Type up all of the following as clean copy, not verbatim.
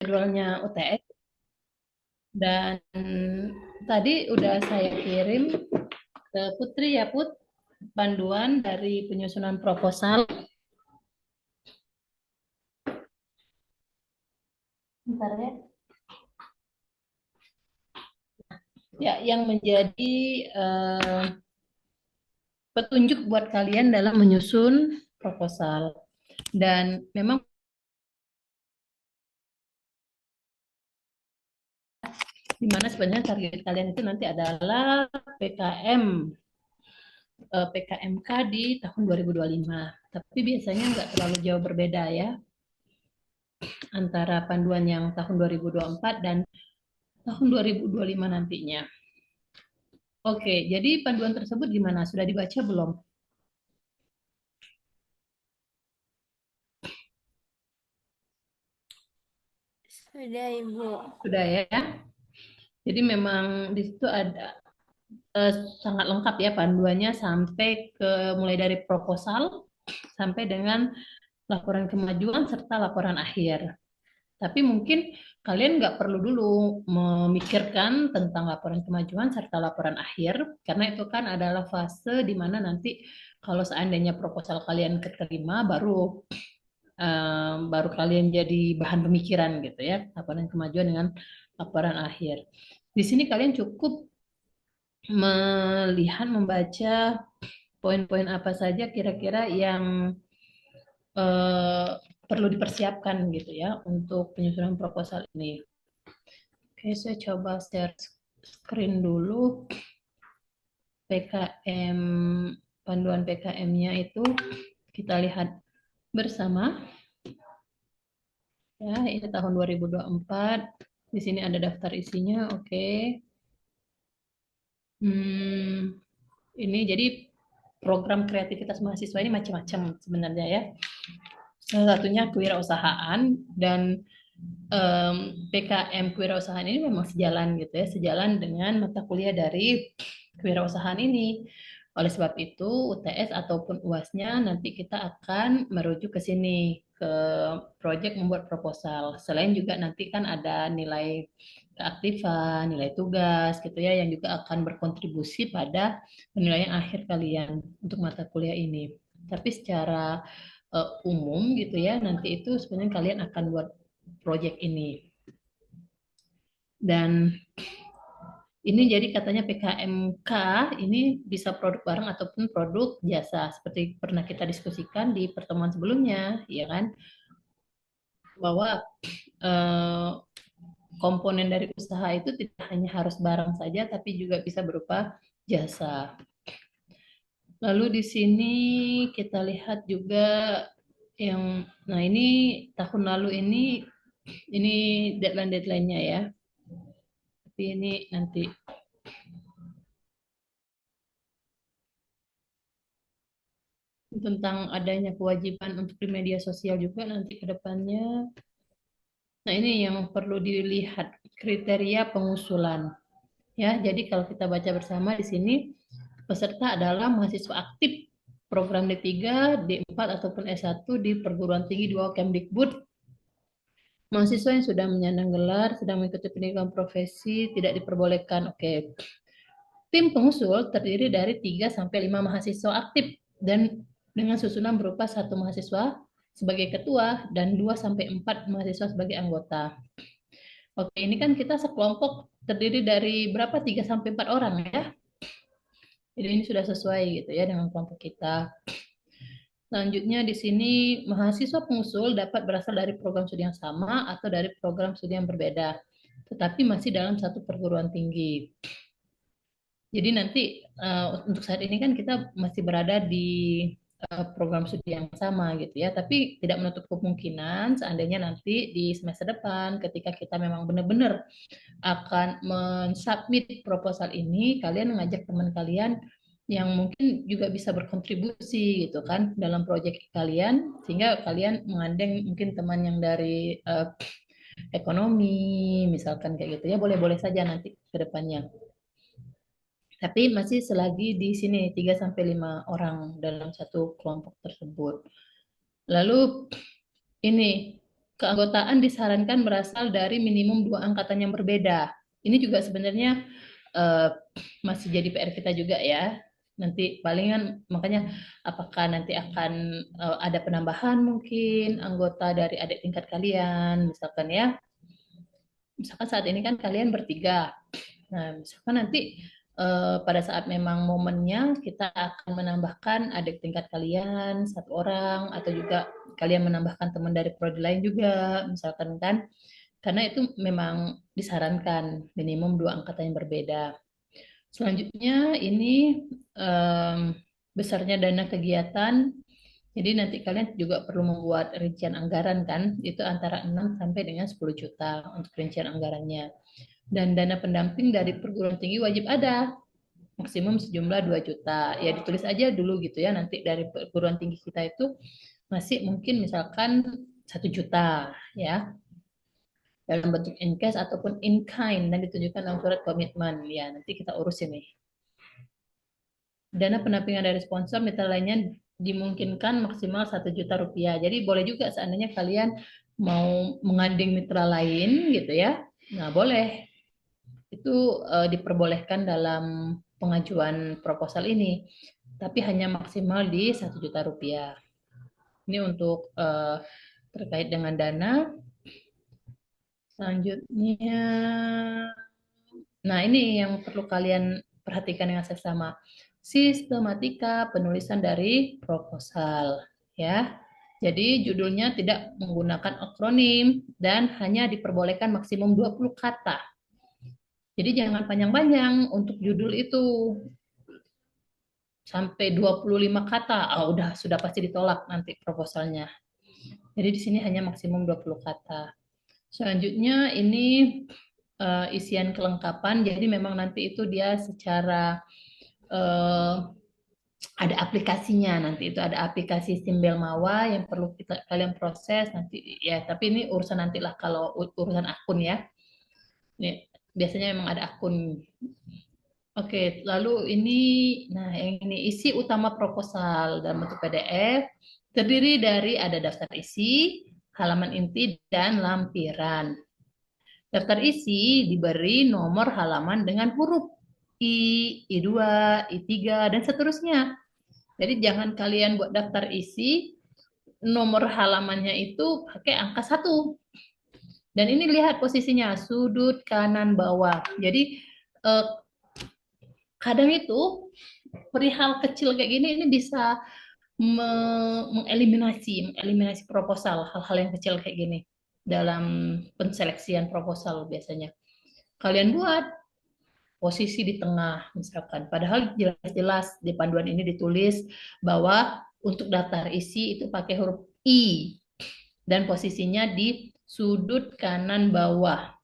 jadwalnya UTS dan tadi udah saya kirim ke Putri ya Put, panduan dari penyusunan proposal. Bentar ya. Ya, yang menjadi eh, petunjuk buat kalian dalam menyusun proposal. Dan memang di mana sebenarnya target kalian itu nanti adalah PKM PKMK di tahun 2025. Tapi biasanya nggak terlalu jauh berbeda ya antara panduan yang tahun 2024 dan tahun 2025 nantinya. Oke, jadi panduan tersebut gimana? Sudah dibaca belum? Sudah, Ibu. Sudah ya. Jadi memang di situ ada eh, sangat lengkap ya panduannya sampai ke mulai dari proposal sampai dengan laporan kemajuan serta laporan akhir. Tapi mungkin kalian nggak perlu dulu memikirkan tentang laporan kemajuan serta laporan akhir, karena itu kan adalah fase di mana nanti kalau seandainya proposal kalian keterima, baru kalian jadi bahan pemikiran gitu ya, laporan kemajuan dengan laporan akhir. Di sini kalian cukup melihat, membaca poin-poin apa saja kira-kira yang eh, perlu dipersiapkan gitu ya untuk penyusunan proposal ini. Oke, saya coba share screen dulu PKM, panduan PKM-nya itu kita lihat bersama. Ya, ini tahun 2024. Di sini ada daftar isinya, oke. Hmm, ini jadi program kreativitas mahasiswa ini macam-macam sebenarnya ya. Salah satunya kewirausahaan dan PKM kewirausahaan ini memang sejalan gitu ya, sejalan dengan mata kuliah dari kewirausahaan ini. Oleh sebab itu, UTS ataupun UASnya nanti kita akan merujuk ke sini, ke proyek membuat proposal. Selain juga nanti kan ada nilai keaktifan, nilai tugas gitu ya, yang juga akan berkontribusi pada penilaian akhir kalian untuk mata kuliah ini. Tapi secara umum gitu ya, nanti itu sebenarnya kalian akan buat proyek ini. Dan ini jadi katanya PKMK ini bisa produk barang ataupun produk jasa seperti pernah kita diskusikan di pertemuan sebelumnya, ya kan? Bahwa eh, komponen dari usaha itu tidak hanya harus barang saja, tapi juga bisa berupa jasa. Lalu di sini kita lihat juga yang, nah ini tahun lalu ini deadline-deadline-nya ya. Tapi ini nanti tentang adanya kewajiban untuk di media sosial juga nanti ke depannya. Nah, ini yang perlu dilihat kriteria pengusulan. Ya, jadi kalau kita baca bersama di sini, peserta adalah mahasiswa aktif program D3, D4 ataupun S1 di perguruan tinggi di bawah Kemdikbud. Mahasiswa yang sudah menyandang gelar, sedang mengikuti pendidikan profesi, tidak diperbolehkan. Oke. Tim pengusul terdiri dari 3 sampai 5 mahasiswa aktif dan dengan susunan berupa satu mahasiswa sebagai ketua dan 2 sampai 4 mahasiswa sebagai anggota. Oke, ini kan kita sekelompok terdiri dari berapa? 3 sampai 4 orang ya. Jadi ini sudah sesuai gitu ya dengan kelompok kita. Selanjutnya di sini mahasiswa pengusul dapat berasal dari program studi yang sama atau dari program studi yang berbeda, tetapi masih dalam satu perguruan tinggi. Jadi nanti untuk saat ini kan kita masih berada di program studi yang sama gitu ya, tapi tidak menutup kemungkinan seandainya nanti di semester depan ketika kita memang benar-benar akan mensubmit proposal ini, kalian mengajak teman kalian yang mungkin juga bisa berkontribusi gitu kan dalam proyek kalian, sehingga kalian mengandeng mungkin teman yang dari ekonomi misalkan kayak gitu ya, boleh-boleh saja nanti ke depannya. Tapi masih selagi di sini 3 sampai 5 orang dalam satu kelompok tersebut. Lalu ini keanggotaan disarankan berasal dari minimum dua angkatan yang berbeda. Ini juga sebenarnya eh, masih jadi PR kita juga ya. Nanti palingan makanya apakah nanti akan ada penambahan mungkin anggota dari adik tingkat kalian, misalkan ya. Misalkan saat ini kan kalian bertiga. Nah, misalkan nanti pada saat memang momennya kita akan menambahkan adik tingkat kalian satu orang atau juga kalian menambahkan teman dari prodi lain juga, misalkan kan, karena itu memang disarankan minimum dua angkatan yang berbeda. Selanjutnya ini em, besarnya dana kegiatan. Jadi nanti kalian juga perlu membuat rincian anggaran kan, itu antara 6 sampai dengan 10 juta untuk rincian anggarannya. Dan dana pendamping dari perguruan tinggi wajib ada, maksimum sejumlah 2 juta. Ya ditulis aja dulu gitu ya, nanti dari perguruan tinggi kita itu masih mungkin misalkan 1 juta ya, dalam bentuk in cash ataupun in kind dan ditunjukkan dalam surat komitmen. Ya, nanti kita urus ini. Dana pendampingan dari sponsor mitra lainnya dimungkinkan maksimal 1 juta rupiah. Jadi boleh juga seandainya kalian mau mengandeng mitra lain gitu ya. Nah, boleh. Itu diperbolehkan dalam pengajuan proposal ini. Tapi hanya maksimal di 1 juta rupiah. Ini untuk terkait dengan dana. Selanjutnya, nah ini yang perlu kalian perhatikan dengan seksama. Sistematika penulisan dari proposal. Ya, jadi judulnya tidak menggunakan akronim dan hanya diperbolehkan maksimum 20 kata. Jadi jangan panjang-panjang untuk judul itu. Sampai 25 kata, udah sudah pasti ditolak nanti proposalnya. Jadi di sini hanya maksimum 20 kata. Selanjutnya ini isian kelengkapan. Jadi memang nanti itu dia secara uh, ada aplikasinya, nanti itu ada aplikasi Simbel Mawa yang perlu kalian proses nanti ya, tapi ini urusan nantilah kalau urusan akun ya. Ini biasanya memang ada akun. Oke, lalu ini, nah yang ini isi utama proposal dalam bentuk PDF terdiri dari ada daftar isi, halaman inti, dan lampiran. Daftar isi diberi nomor halaman dengan huruf I2, I3, dan seterusnya. Jadi jangan kalian buat daftar isi, nomor halamannya itu pakai angka 1. Dan ini lihat posisinya, sudut kanan bawah. Jadi kadang itu perihal kecil kayak gini ini bisa mengeliminasi proposal, hal-hal yang kecil kayak gini dalam penseleksian proposal biasanya. Kalian buat posisi di tengah misalkan, padahal jelas-jelas di panduan ini ditulis bahwa untuk daftar isi itu pakai huruf I dan posisinya di sudut kanan bawah.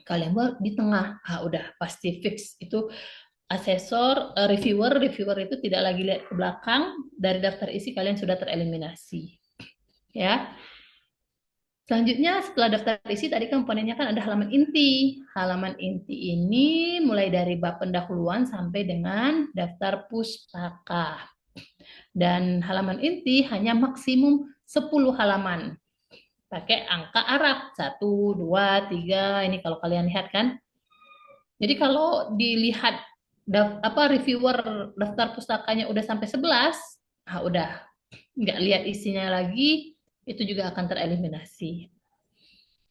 Kalian buat di tengah, udah pasti fix itu. Asesor, reviewer itu tidak lagi lihat ke belakang, dari daftar isi kalian sudah tereliminasi. Ya. Selanjutnya setelah daftar isi tadi komponennya kan ada halaman inti. Halaman inti ini mulai dari bab pendahuluan sampai dengan daftar pustaka. Dan halaman inti hanya maksimum 10 halaman. Pakai angka Arab, 1, 2, 3, ini kalau kalian lihat kan. Jadi kalau dilihat reviewer daftar pustakanya udah sampai 11, udah nggak lihat isinya lagi, itu juga akan tereliminasi.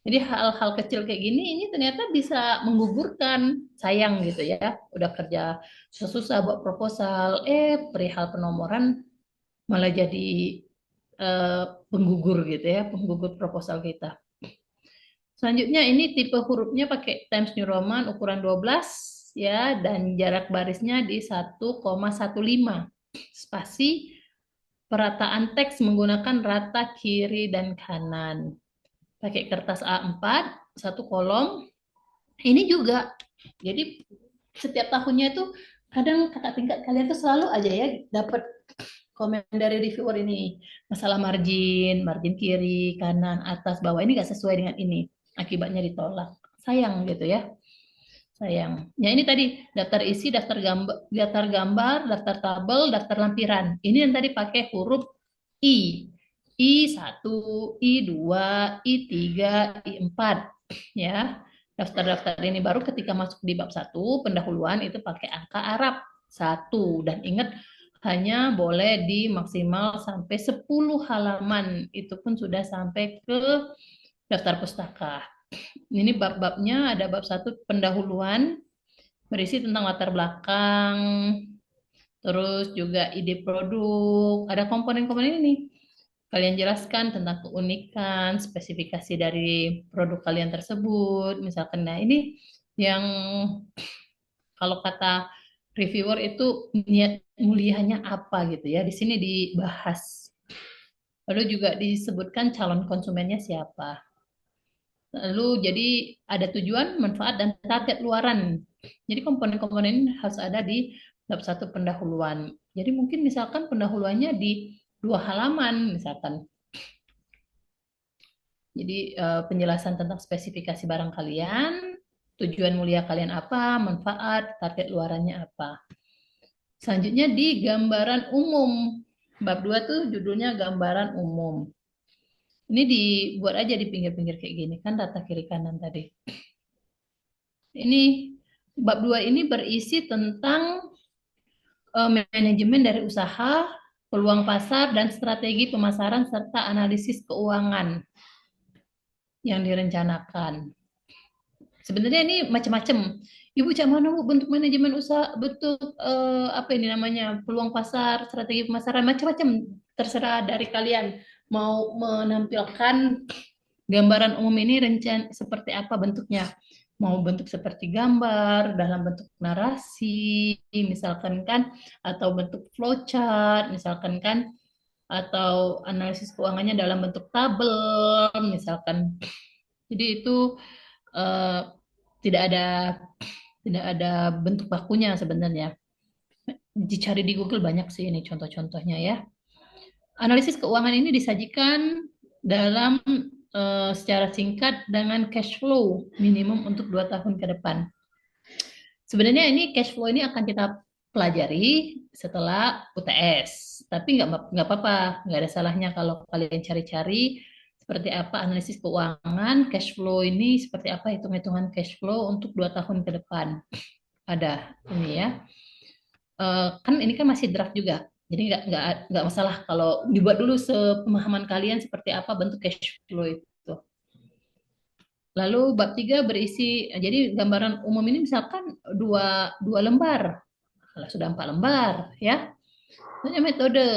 Jadi hal-hal kecil kayak gini ini ternyata bisa menggugurkan, sayang gitu ya. Udah kerja susah-susah buat proposal, perihal penomoran malah jadi penggugur gitu ya, penggugur proposal kita. Selanjutnya ini tipe hurufnya pakai Times New Roman ukuran 12 ya, dan jarak barisnya di 1,15. Spasi perataan teks menggunakan rata kiri dan kanan. Pakai kertas A4, satu kolom. Ini juga, jadi setiap tahunnya itu kadang kakak tingkat kalian tuh selalu aja ya dapat komen dari reviewer ini. Masalah margin, margin kiri, kanan, atas, bawah ini nggak sesuai dengan ini. Akibatnya ditolak. Sayang gitu ya. Sayang. Ya ini tadi daftar isi, daftar gambar, daftar tabel, daftar lampiran. Ini yang tadi pakai huruf I. I1, I2, I3, I4 ya. Daftar-daftar ini baru ketika masuk di bab 1 pendahuluan itu pakai angka Arab 1 dan ingat hanya boleh di maksimal sampai 10 halaman. Itu pun sudah sampai ke daftar pustaka. Ini bab-babnya ada bab 1 pendahuluan berisi tentang latar belakang, terus juga ide produk, ada komponen-komponen ini. Kalian jelaskan tentang keunikan, spesifikasi dari produk kalian tersebut, misalkan. Nah, ini yang kalau kata reviewer itu niat mulianya apa gitu ya. Di sini dibahas. Lalu juga disebutkan calon konsumennya siapa. Lalu jadi ada tujuan, manfaat, dan target luaran. Jadi komponen-komponen ini harus ada di bab 1 pendahuluan. Jadi mungkin misalkan pendahuluannya di 2 halaman misalkan. Jadi penjelasan tentang spesifikasi barang kalian, tujuan mulia kalian apa, manfaat, target luarannya apa. Selanjutnya di gambaran umum. Bab 2 tuh judulnya gambaran umum. Ini dibuat aja di pinggir-pinggir kayak gini kan data kiri kanan tadi. Ini bab 2 ini berisi tentang manajemen dari usaha, peluang pasar, dan strategi pemasaran serta analisis keuangan yang direncanakan. Sebenarnya ini macam-macam. Ibu cak mana bu bentuk manajemen usaha, bentuk apa ini namanya peluang pasar, strategi pemasaran, macam-macam. Terserah dari kalian mau menampilkan gambaran umum ini rencana seperti apa bentuknya. Mau bentuk seperti gambar, dalam bentuk narasi, misalkan kan, atau bentuk flowchart, misalkan kan, atau analisis keuangannya dalam bentuk tabel, misalkan. Jadi itu eh, tidak ada bentuk bakunya sebenarnya. Dicari di Google banyak sih ini contoh-contohnya ya. Analisis keuangan ini disajikan dalam secara singkat dengan cash flow minimum untuk 2 tahun ke depan. Sebenarnya ini cash flow ini akan kita pelajari setelah UTS, tapi nggak apa-apa, nggak ada salahnya kalau kalian cari-cari seperti apa analisis keuangan, cash flow ini seperti apa hitung-hitungan cash flow untuk 2 tahun ke depan. Ada ini ya. Kan ini kan masih draft juga. Jadi nggak masalah kalau dibuat dulu sepemahaman kalian seperti apa bentuk cash flow itu. Lalu bab 3 berisi, jadi gambaran umum ini misalkan dua lembar, kalau sudah 4 lembar, ya. Selanjutnya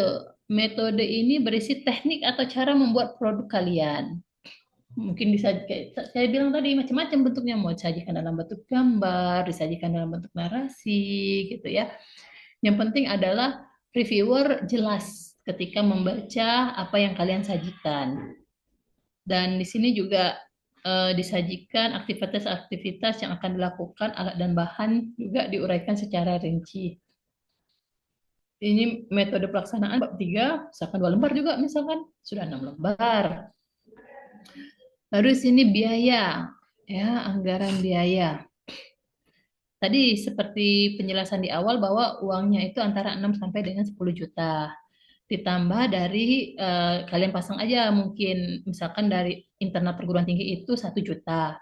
metode ini berisi teknik atau cara membuat produk kalian. Mungkin bisa kayak saya bilang tadi macam-macam bentuknya, mau disajikan dalam bentuk gambar, disajikan dalam bentuk narasi, gitu ya. Yang penting adalah reviewer jelas ketika membaca apa yang kalian sajikan. Dan di sini juga disajikan aktivitas-aktivitas yang akan dilakukan, alat dan bahan juga diuraikan secara rinci. Ini metode pelaksanaan bab 3, misalkan 2 lembar juga, misalkan sudah 6 lembar. Lalu di sini biaya, ya, anggaran biaya. Tadi seperti penjelasan di awal bahwa uangnya itu antara 6 sampai dengan 10 juta. Ditambah dari kalian pasang aja mungkin misalkan dari internal perguruan tinggi itu 1 juta.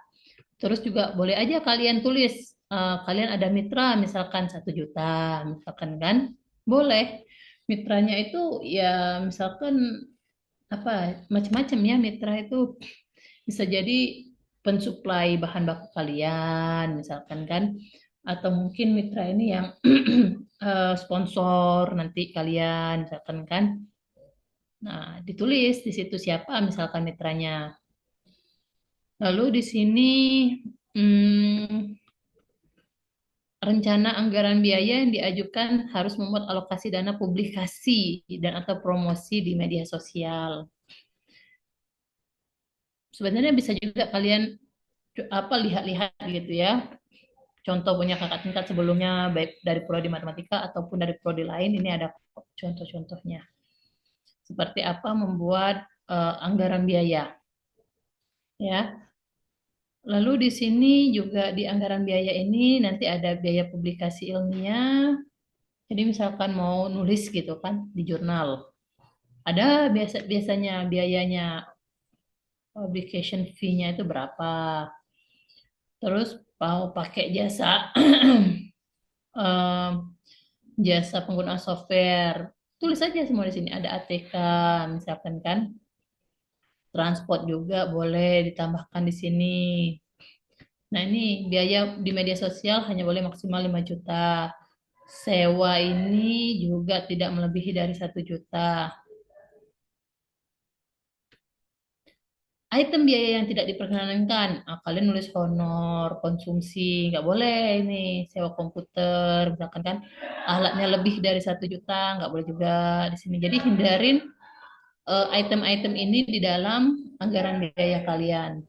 Terus juga boleh aja kalian tulis kalian ada mitra misalkan 1 juta, misalkan kan boleh. Mitranya itu ya misalkan apa macam-macam ya mitra itu bisa jadi pensuplai bahan baku kalian misalkan kan, atau mungkin mitra ini yang sponsor nanti kalian misalkan kan. Nah, ditulis di situ siapa misalkan mitranya. Lalu di sini hmm, rencana anggaran biaya yang diajukan harus membuat alokasi dana publikasi dan atau promosi di media sosial. Sebenarnya bisa juga kalian apa lihat-lihat gitu ya. Contoh punya kakak tingkat sebelumnya baik dari prodi matematika ataupun dari prodi lain, ini ada contoh-contohnya. Seperti apa membuat anggaran biaya. Ya. Lalu di sini juga di anggaran biaya ini nanti ada biaya publikasi ilmiah. Jadi misalkan mau nulis gitu kan di jurnal, Ada biasanya biayanya, publication fee-nya itu berapa. Terus mau pakai jasa em, jasa penggunaan software. Tulis aja semua di sini. Ada ATK misalkan kan. Transport juga boleh ditambahkan di sini. Nah, ini biaya di media sosial hanya boleh maksimal 5 juta. Sewa ini juga tidak melebihi dari 1 juta. Item biaya yang tidak diperkenankan, kalian nulis honor, konsumsi, nggak boleh ini sewa komputer, misalkan kan alatnya lebih dari 1 juta, nggak boleh juga di sini. Jadi hindarin item-item ini di dalam anggaran biaya kalian,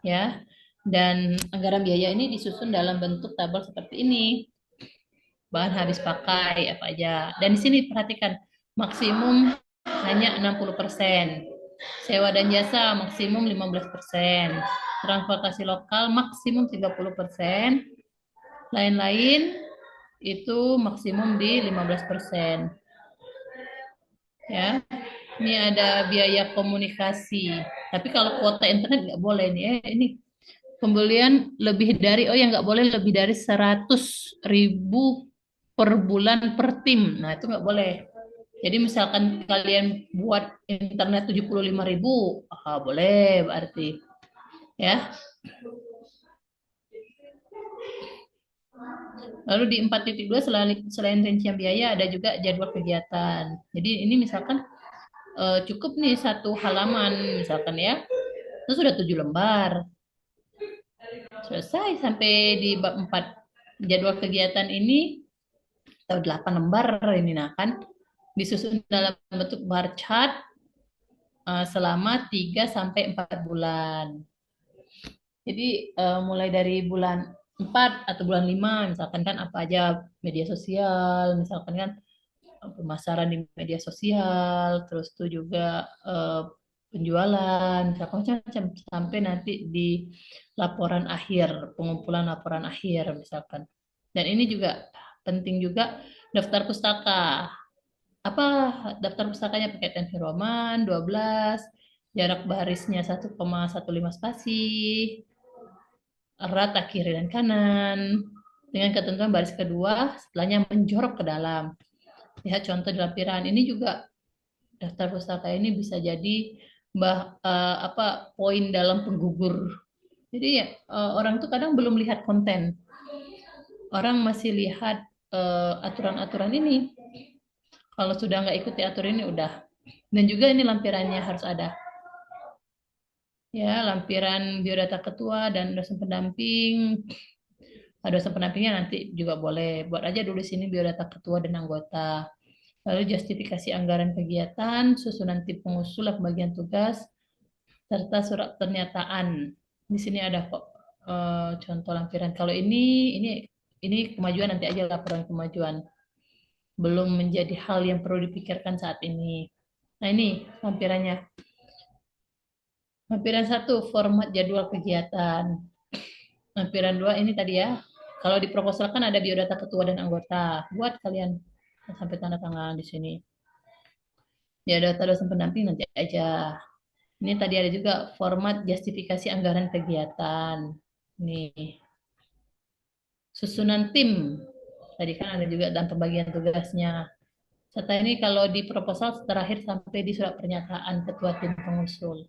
ya. Dan anggaran biaya ini disusun dalam bentuk tabel seperti ini. Bahan habis pakai apa aja. Dan di sini perhatikan maksimum hanya 60%. Sewa dan jasa maksimum 15%. Transportasi lokal maksimum 30%. Lain-lain itu maksimum di 15%. Ya. Ini ada biaya komunikasi. Tapi kalau kuota internet nggak boleh nih. Ini pembelian lebih dari, oh ya nggak boleh lebih dari 100.000 per bulan per tim. Nah, itu nggak boleh. Jadi misalkan kalian buat internet 75.000, boleh berarti. Ya. Lalu di 4.2 selain rincian biaya ada juga jadwal kegiatan. Jadi ini misalkan cukup nih satu halaman misalkan ya. Itu sudah 7 lembar. Selesai sampai di bab 4 jadwal kegiatan ini atau 8 lembar ini nah kan disusun dalam bentuk bar chart selama 3 sampai 4 bulan. Jadi mulai dari bulan 4 atau bulan 5 misalkan kan apa aja media sosial, misalkan kan pemasaran di media sosial, terus itu juga penjualan, misalkan macam-macam sampai nanti di laporan akhir, pengumpulan laporan akhir misalkan. Dan ini juga penting juga daftar pustaka. Apa daftar pustakanya pakai tensi Roman 12, jarak barisnya 1,15 spasi, rata kiri dan kanan, dengan ketentuan baris kedua setelahnya menjorok ke dalam. Lihat contoh di lampiran. Ini juga daftar pustaka ini bisa jadi poin dalam penggugur. Jadi ya, orang tuh kadang belum lihat konten. Orang masih lihat aturan-aturan ini. Kalau sudah nggak ikuti aturan ini udah. Dan juga ini lampirannya harus ada. Ya, lampiran biodata ketua dan dosen pendamping. Dosen pendampingnya nanti juga boleh. Buat aja dulu sini biodata ketua dan anggota. Lalu justifikasi anggaran kegiatan, susunan tim pengusul, pembagian tugas, serta surat pernyataan. Di sini ada kok contoh lampiran. Kalau ini kemajuan nanti aja laporan kemajuan. Belum menjadi hal yang perlu dipikirkan saat ini. Nah ini lampirannya. Lampiran 1 format jadwal kegiatan. Lampiran 2 ini tadi ya. Kalau di proposal kan ada biodata ketua dan anggota. Buat kalian sampai tanda tangan di sini. Biodata dosen pendamping nanti aja. Ini tadi ada juga format justifikasi anggaran kegiatan. Nih, susunan tim. Tadi kan ada juga dan pembagian tugasnya. Serta ini kalau di proposal terakhir sampai di surat pernyataan ketua tim pengusul.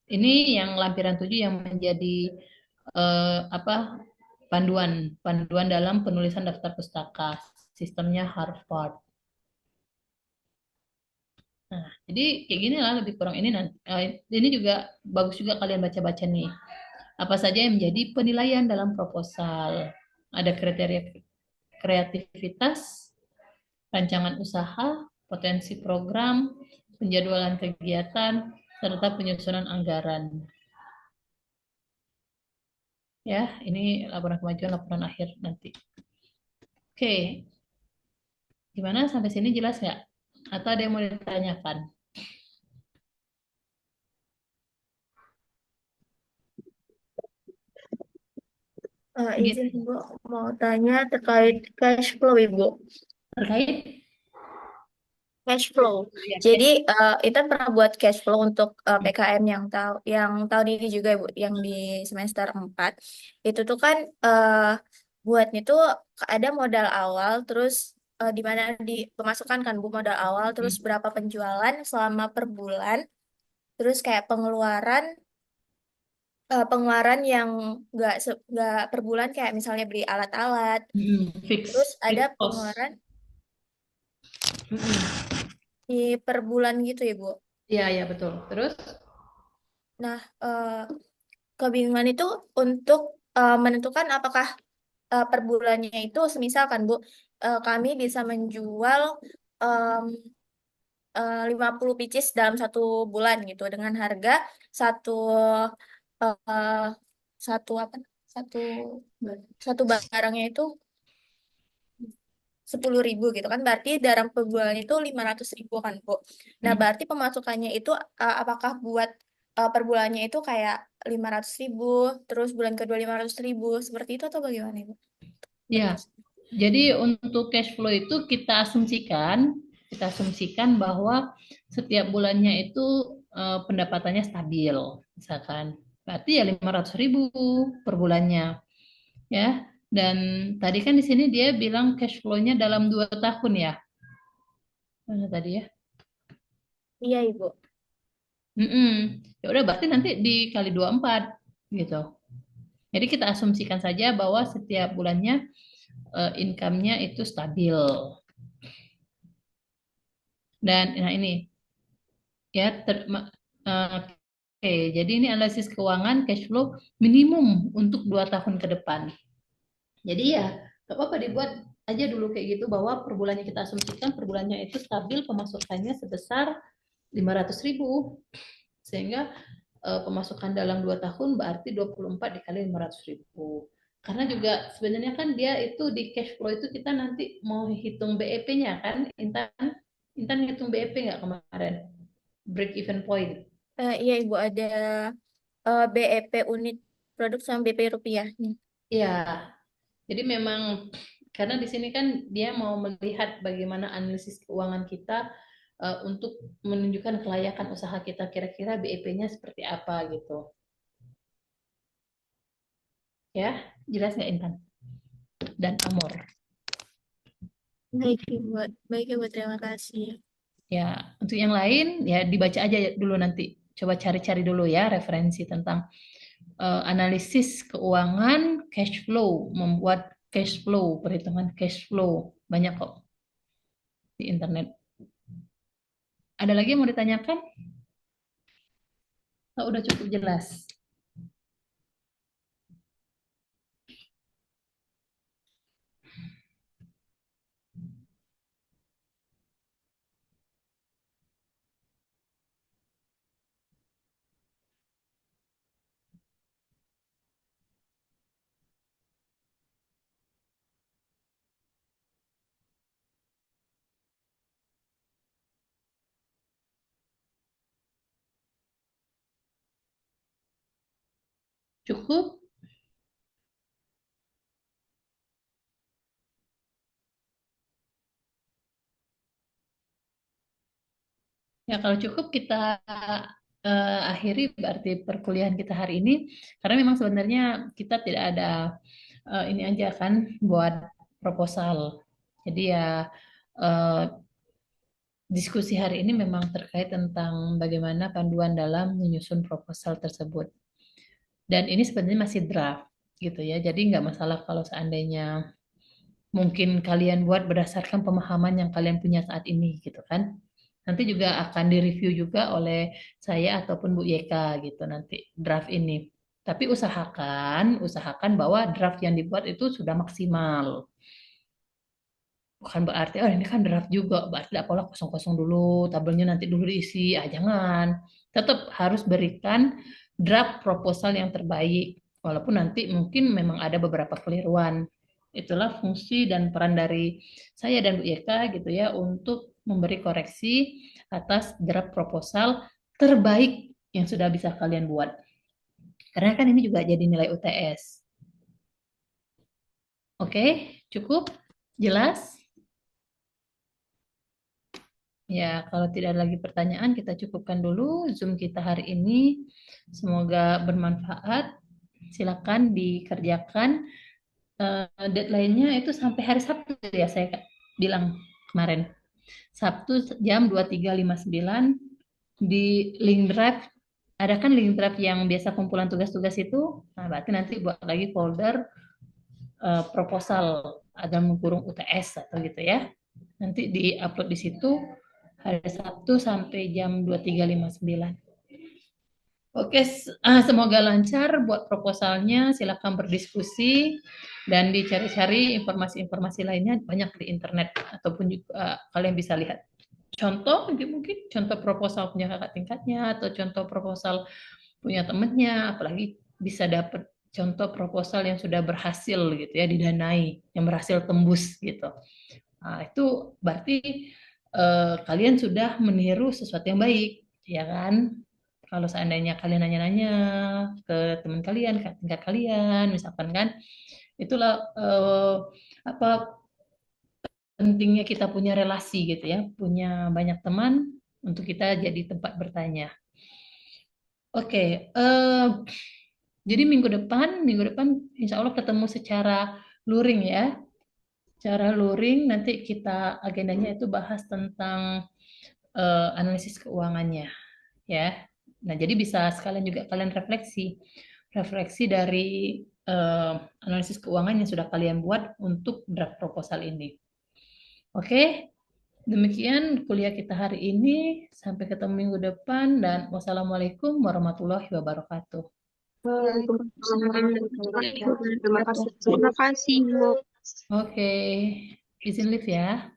Ini yang lampiran 7 yang menjadi panduan panduan dalam penulisan daftar pustaka. Sistemnya Harvard. Nah, jadi kayak gini lah lebih kurang ini nanti. Ini juga bagus juga kalian baca-baca nih. Apa saja yang menjadi penilaian dalam proposal? Ada kriteria kreativitas, rancangan usaha, potensi program, penjadwalan kegiatan, serta penyusunan anggaran. Ya, ini laporan kemajuan, laporan akhir nanti. Oke, gimana sampai sini jelas nggak? Atau ada yang mau ditanyakan? Izin Ibu, mau tanya terkait cash flow Ibu. Terkait cash flow. Ya, Jadi cash. Intan pernah buat cash flow untuk PKM yang tahun ini juga Bu, yang di semester 4. Itu tuh kan buatnya tuh ada modal awal, terus di mana di pemasukan kan Bu, modal awal, terus berapa penjualan selama per bulan, terus kayak pengeluaran yang nggak per bulan, kayak misalnya beli alat-alat, terus ada Fix cost. pengeluaran di per bulan gitu ya Bu. Iya, iya betul. Terus, Nah, kebingungan itu untuk menentukan apakah per bulannya itu, semisal kan Bu, kami bisa menjual em, 50 pieces dalam satu bulan gitu dengan harga satu eh, satu apa satu satu barangnya itu 10.000 gitu kan, berarti dalam per bulan itu 500.000 kan Bu. Nah mm, berarti pemasukannya itu apakah buat per bulannya itu kayak 500.000, terus bulan kedua 500.000 seperti itu, atau bagaimana Ibu? ya. Terus Jadi untuk cash flow itu kita asumsikan bahwa setiap bulannya itu pendapatannya stabil, misalkan. Berarti ya 500.000 per bulannya, ya. Dan tadi kan di sini dia bilang cash flow-nya dalam 2 tahun ya. Mana tadi ya? iya Ibu. Mm-mm. Ya udah berarti nanti dikali 24 gitu. Jadi kita asumsikan saja bahwa setiap bulannya income-nya itu stabil. Dan nah ini ya oke, jadi ini analisis keuangan cash flow minimum untuk 2 tahun ke depan. Jadi ya gak apa-apa dibuat aja dulu kayak gitu bahwa per bulannya kita asumsikan per bulannya itu stabil pemasukannya sebesar 500.000 sehingga pemasukan dalam 2 tahun berarti 24 dikali 500.000. Karena juga sebenarnya kan dia itu di cash flow itu kita nanti mau hitung BEP-nya kan, Intan, Intan hitung BEP nggak kemarin? Break even point. Iya Ibu, ada BEP unit produk sama BP rupiah. Iya, jadi memang karena di sini kan dia mau melihat bagaimana analisis keuangan kita untuk menunjukkan kelayakan usaha kita kira-kira BEP-nya seperti apa gitu. Ya, jelas nggak Intan? Dan Amor. Baik Ibu, baik Ibu, terima kasih. Ya, untuk yang lain ya dibaca aja dulu nanti. Coba cari-cari dulu ya referensi tentang analisis keuangan cash flow, membuat cash flow, perhitungan cash flow. Banyak kok di internet. Ada lagi yang mau ditanyakan? Oh, udah cukup jelas. Cukup? Ya, kalau cukup kita akhiri berarti perkuliahan kita hari ini. Karena memang sebenarnya kita tidak ada ini aja kan buat proposal. Jadi ya eh, diskusi hari ini memang terkait tentang bagaimana panduan dalam menyusun proposal tersebut. Dan ini sebenarnya masih draft gitu ya. Jadi nggak masalah kalau seandainya mungkin kalian buat berdasarkan pemahaman yang kalian punya saat ini gitu kan. Nanti juga akan direview juga oleh saya ataupun Bu Yeka gitu nanti draft ini. Tapi usahakan bahwa draft yang dibuat itu sudah maksimal. Bukan berarti, oh ini kan draft juga, berarti apalah kosong-kosong dulu, tabelnya nanti dulu diisi. Ah, jangan. Tetap harus berikan draft proposal yang terbaik. Walaupun nanti mungkin memang ada beberapa keliruan. Itulah fungsi dan peran dari saya dan Bu Eka gitu ya, untuk memberi koreksi atas draft proposal terbaik yang sudah bisa kalian buat. Karena kan ini juga jadi nilai UTS. Oke, cukup? Jelas? Ya, kalau tidak ada lagi pertanyaan, kita cukupkan dulu Zoom kita hari ini. Semoga bermanfaat. Silakan dikerjakan. Deadline-nya itu sampai hari Sabtu ya, saya bilang kemarin. Sabtu jam 23.59 di link drive. Ada kan link drive yang biasa kumpulan tugas-tugas itu? Nah, berarti nanti buat lagi folder proposal dalam kurung UTS atau gitu ya. Nanti di-upload di situ hari Sabtu sampai jam 23.59. Oke, semoga lancar buat proposalnya. Silakan berdiskusi dan dicari-cari informasi-informasi lainnya banyak di internet ataupun juga kalian bisa lihat contoh mungkin contoh proposal punya kakak tingkatnya atau contoh proposal punya temennya, apalagi bisa dapat contoh proposal yang sudah berhasil gitu ya didanai, yang berhasil tembus gitu. Nah, itu berarti kalian sudah meniru sesuatu yang baik, ya kan? Kalau seandainya kalian nanya-nanya ke teman kalian, ke tingkat kalian, misalkan kan, itulah apa pentingnya kita punya relasi gitu ya, punya banyak teman untuk kita jadi tempat bertanya. Oke, jadi minggu depan insya Allah ketemu secara luring ya. Secara luring nanti kita agendanya itu bahas tentang analisis keuangannya ya. Nah, jadi bisa sekalian juga kalian refleksi dari analisis keuangan yang sudah kalian buat untuk draft proposal ini. Oke, demikian kuliah kita hari ini. Sampai ketemu minggu depan dan wassalamualaikum warahmatullahi wabarakatuh. Waalaikumsalam warahmatullahi wabarakatuh. Terima Wabarakatuh. kasih. Terima kasih, Bu. Oke, izin live ya.